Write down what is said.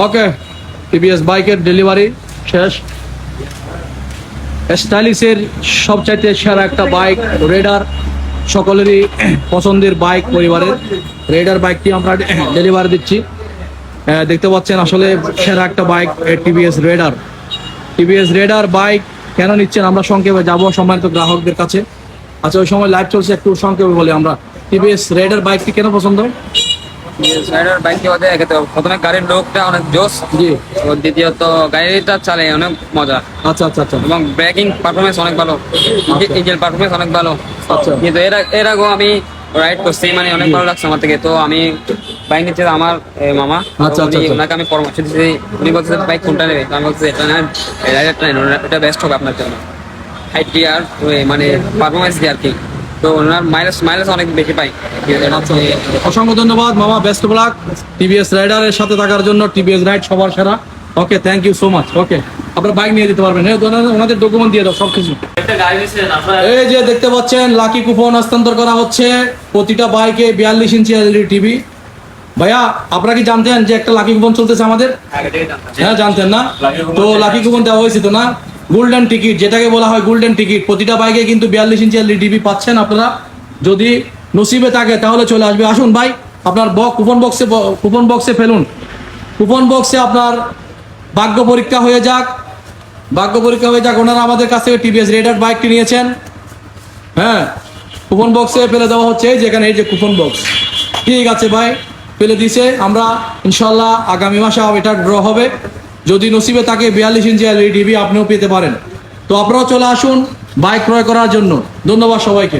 ওকে, TVS বাইকের delivery শেষ। স্টাইলিশের সবচাইতে সেরা একটা বাইক রেডার, সকলেরই পছন্দের বাইক পরিবারের রেডার বাইকটি আমরা ডেলিভারি দিচ্ছি। দেখতে পাচ্ছেন আসলে সেরা একটা bike TVS Raider. TVS Raider bike কেন নিচ্ছেন আমরা সংক্ষেপে যাবো সম্মানিত গ্রাহকদের কাছে। আচ্ছা, ওই সময় লাইভ চলছে, একটু সংক্ষেপে বলি আমরা টিভিএস রেডার বাইকটি কেন পছন্দ? রাইডার বাইকে ওদের প্রথমে গাড়ির লোকটা অনেক জোস, জি। ও দ্বিতীয়ত গাড়িটা চালায় অনেক মজা, আচ্ছা আচ্ছা আচ্ছা এবং ব্রেকিং পারফরমেন্স অনেক ভালো, ইঞ্জিন পারফরমেন্স অনেক ভালো। আচ্ছা। কিন্তু এর আগেও আমি রাইড করছি, মানে অনেক ভালো লাগছে আমার থেকে। তো আমি বাইক নিচ্ছে আমার মামা, আচ্ছা, আচ্ছা, আচ্ছা। ওনাকে আমি পরামর্শ দিচ্ছি। উনি বলছে বাইক কোনটা নেবে, তো আমি বলছি এটা না, রাইডারটা নেন, এটা বেস্ট হবে আপনার জন্য, হাইট দিয়ে আর মানে পারফরমেন্স দিয়ে আর কি। তো ওনার মাইলেজ অনেক বেশি পাই। আচ্ছা, অসংখ্য ধন্যবাদ মামা, বেস্ট অফ লাক টিভিএস রাইডারের সাথে থাকার জন্য। টিভিএস রাইড সবার সেরা। ওকে, থ্যাংক ইউ সো মাচ। ওকে, আপনার বাইক নিয়ে যেতে পারবেন। ওনাদের ডকুমেন্ট দিয়ে দাও সবকিছু। এই যে দেখতে পাচ্ছেন লাকি কুপন হস্তান্তর করা হচ্ছে প্রতিটা বাইকে 42 ইঞ্চি এলইডি টিভি। ভাইয়া, আপনারা কি জানতেন যে একটা লাকি কুপন চলতেছে আমাদের? হ্যাঁ, জানতেন না? তো লাকি কুপন দেওয়া হয়েছে তো না, গোল্ডেন টিকিট যেটাকে বলা হয়, গোল্ডেন টিকিট। প্রতিটা বাইকে কিন্তু 42 ইঞ্চি এলইডি টিভি পাচ্ছেন আপনারা। যদি নসিবে থাকে তাহলে চলে আসবে। আসুন ভাই, আপনার কুপন বক্সে ফেলুন। কুপন বক্সে আপনার ভাগ্য পরীক্ষা হয়ে যাক। ওনারা আমাদের কাছ থেকে টিভিএস রেডার বাইকটি নিয়েছেন। হ্যাঁ, কুপন বক্সে ফেলে দেওয়া হচ্ছে, যেখানে এই যে কুপন বক্স। ঠিক আছে ভাই, ফেলে দিছে। আমরা ইনশাল্লাহ আগামী মাসে এটা ড্র হবে। যদি নসিবে থাকে 42 ইঞ্চি এলইডি টিভি আপনিও পেতে পারেন। তো আপনারাও চলে আসুন বাইক ক্রয় করার জন্য। ধন্যবাদ সবাইকে।